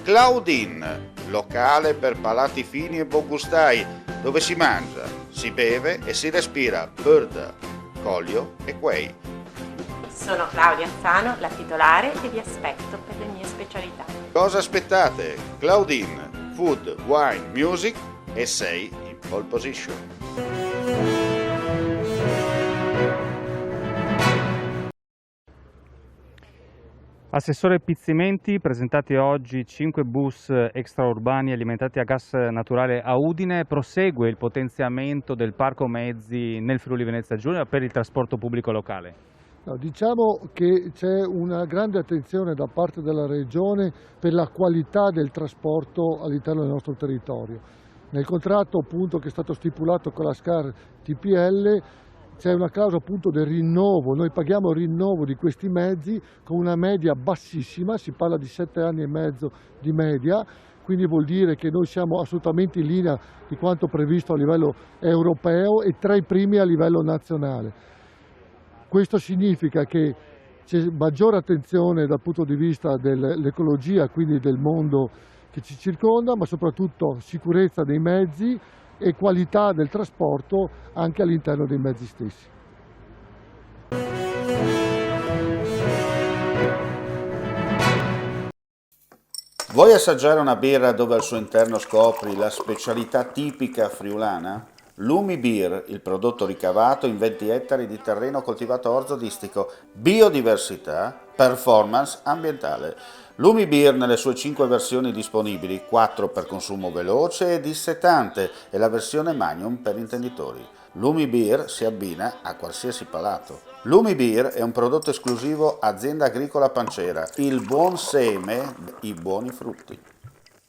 Claudine, locale per palati fini e buongustai, dove si mangia, si beve e si respira bird, Collio e Quay. Sono Claudia Azzano, la titolare, e vi aspetto per le mie specialità. Cosa aspettate? Claudine, food, wine, music e sei in pole position. Assessore Pizzimenti, presentati oggi 5 bus extraurbani alimentati a gas naturale a Udine. Prosegue il potenziamento del parco mezzi nel Friuli Venezia Giulia per il trasporto pubblico locale. No, diciamo che c'è una grande attenzione da parte della Regione per la qualità del trasporto all'interno del nostro territorio. Nel contratto appunto che è stato stipulato con la SCAR TPL c'è una clausola appunto del rinnovo, noi paghiamo il rinnovo di questi mezzi con una media bassissima, si parla di 7 anni e mezzo di media, quindi vuol dire che noi siamo assolutamente in linea di quanto previsto a livello europeo e tra i primi a livello nazionale. Questo significa che c'è maggiore attenzione dal punto di vista dell'ecologia, quindi del mondo che ci circonda, ma soprattutto sicurezza dei mezzi e qualità del trasporto anche all'interno dei mezzi stessi. Vuoi assaggiare una birra dove al suo interno scopri la specialità tipica friulana? Lumi Beer, il prodotto ricavato in 20 ettari di terreno coltivato orzodistico, biodiversità, performance ambientale. Lumi Beer nelle sue 5 versioni disponibili, 4 per consumo veloce e dissetante e la versione Magnum per intenditori. Lumi Beer si abbina a qualsiasi palato. Lumi Beer è un prodotto esclusivo Azienda Agricola Pancera, il buon seme, i buoni frutti.